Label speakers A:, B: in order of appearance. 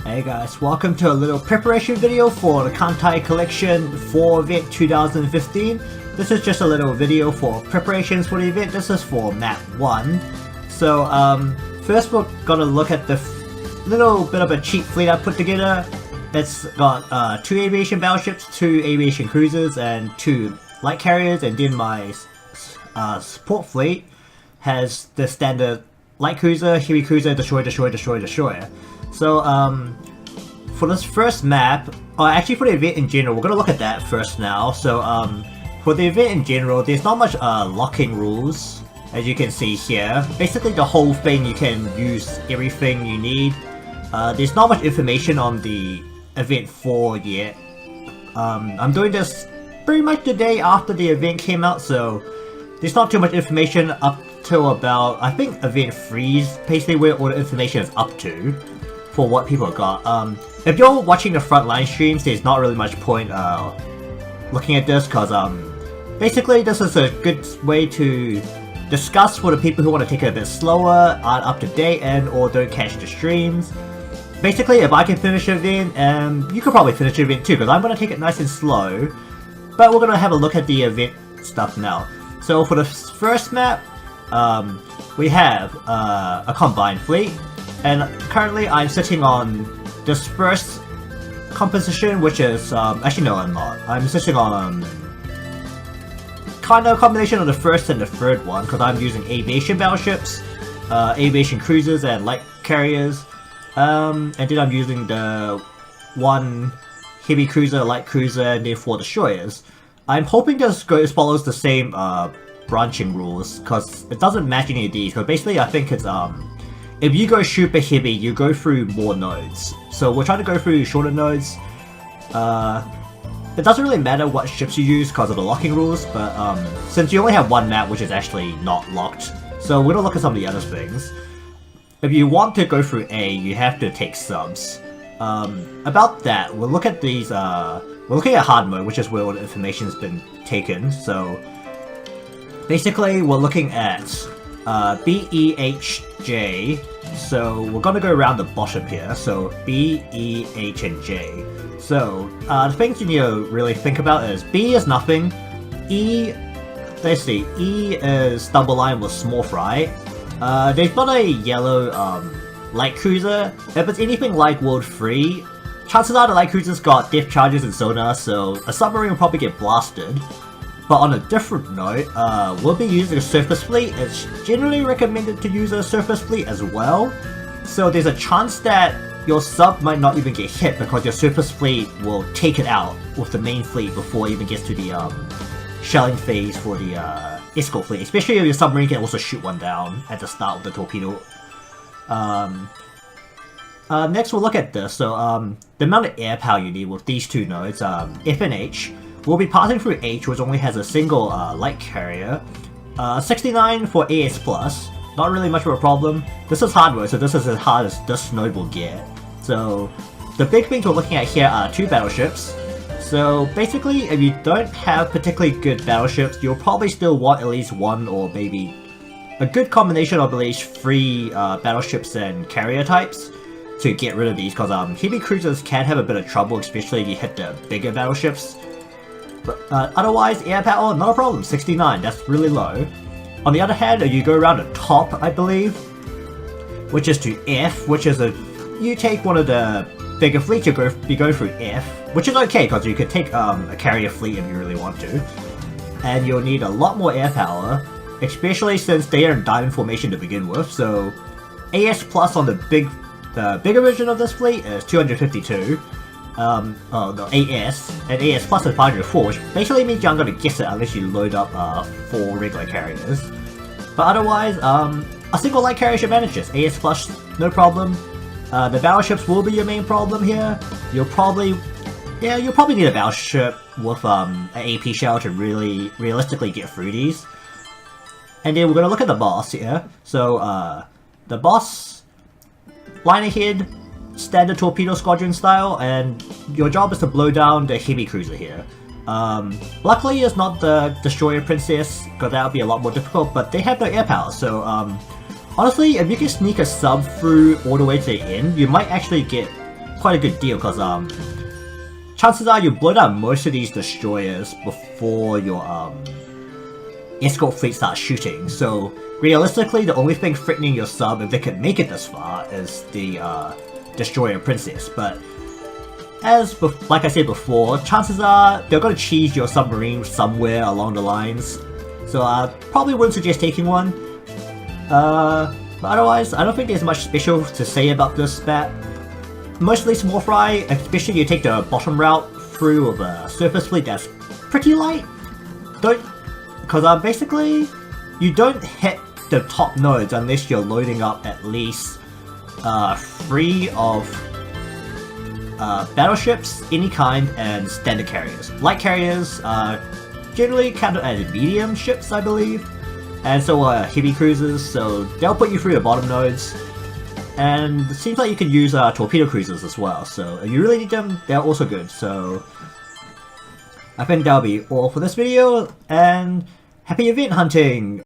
A: Hey guys, welcome to a little preparation video for the Kantai collection for event 2015. This is just a little video for preparations for the event. This is for map 1. So first we're gonna look at the little bit of a cheap fleet I put together. It's got 2 aviation battleships, 2 aviation cruisers, and 2 light carriers, and then my support fleet has the standard light cruiser, heavy cruiser, destroyer. So, for this first map, actually for the event in general, we're gonna look at that first now. So, for the event in general, there's not much locking rules, as you can see here. Basically, the whole thing, you can use everything you need. There's not much information on the event 4 yet. I'm doing this pretty much the day after the event came out, so there's not too much information up till about, I think, event 3 is basically where all the information is up to for what people got. If you're watching the frontline streams, there's not really much point looking at this, because basically this is a good way to discuss for the people who want to take it a bit slower, aren't up to date, and or don't catch the streams. Basically, if I can finish the event, you could probably finish the event too, because I'm going to take it nice and slow. But we're going to have a look at the event stuff now. So for the first map, we have a combined fleet, and currently I'm sitting on this first composition, which is, actually no, I'm not. I'm sitting on kind of a combination of the first and the third one, because I'm using aviation battleships, aviation cruisers, and light carriers. And then I'm using the one heavy cruiser, light cruiser, and then 4 destroyers. I'm hoping this follows the same branching rules, because it doesn't match any of these. Because basically, I think it's if you go super heavy, you go through more nodes. So we're trying to go through shorter nodes. It doesn't really matter what ships you use because of the locking rules, but since you only have one map which is actually not locked, so we're gonna look at some of the other things. If you want to go through A, you have to take subs. About that, we'll look at these. We're looking at hard mode, which is where all the information's been taken. So basically, we're looking at B, E, H, J. So we're gonna go around the bottom here. So B, E, H, and J. So the things you need to really think about is B is nothing. E, let's see, E is double line with small fry. They've got a yellow light cruiser. If it's anything like World 3, chances are the light cruiser's got depth charges and sonar, so a submarine will probably get blasted. But on a different note, we'll be using a surface fleet. It's generally recommended to use a surface fleet as well. So there's a chance that your sub might not even get hit because your surface fleet will take it out with the main fleet before it even gets to the shelling phase for the escort fleet. Especially if your submarine can also shoot one down at the start of the torpedo. Next we'll look at this. So the amount of air power you need with these two nodes, F and H. We'll be passing through H, which only has a single light carrier. 69 for AS+, not really much of a problem. This is hard mode, so this is as hard as this node will get. So the big things we're looking at here are 2 battleships. So basically, if you don't have particularly good battleships, you'll probably still want at least 1 or maybe a good combination of at least 3 battleships and carrier types to get rid of these, because heavy cruisers can have a bit of trouble, especially if you hit the bigger battleships. But otherwise, air power, not a problem, 69, that's really low. On the other hand, you go around the top, I believe, which is to F, which is you take one of the bigger fleets, you go through F, which is okay, because you could take a carrier fleet if you really want to. And you'll need a lot more air power, especially since they are in diamond formation to begin with, so AS plus on the bigger version of this fleet is 252. No, AS, and AS plus is 504, which basically means you're not going to guess it unless you load up 4 regular carriers. But otherwise, a single light carrier should manage this. AS plus, no problem. The battleships will be your main problem here. You'll probably need a battleship with an AP shell to really realistically get through these. And then we're going to look at the boss here. So, the boss, line ahead, standard torpedo squadron style, and your job is to blow down the heavy cruiser here. Luckily it's not the destroyer princess, because that would be a lot more difficult, but they have no air power, so Honestly, if you can sneak a sub through all the way to the end, you might actually get quite a good deal, because chances are you blow down most of these destroyers before your escort fleet starts shooting, so realistically the only thing threatening your sub, if they can make it this far, is the destroyer princess. But like I said before, chances are they're going to cheese your submarine somewhere along the lines, so I probably wouldn't suggest taking one. But otherwise, I don't think there's much special to say about this map. Mostly small fry, especially you take the bottom route through with a surface fleet that's pretty light. Because basically, you don't hit the top nodes unless you're loading up at least 3 of battleships, any kind, and standard carriers. Light carriers are generally counted as medium ships, I believe, and so are heavy cruisers, so they'll put you through the bottom nodes. And it seems like you can use torpedo cruisers as well, so if you really need them, they're also good. So I think that'll be all for this video, and happy event hunting!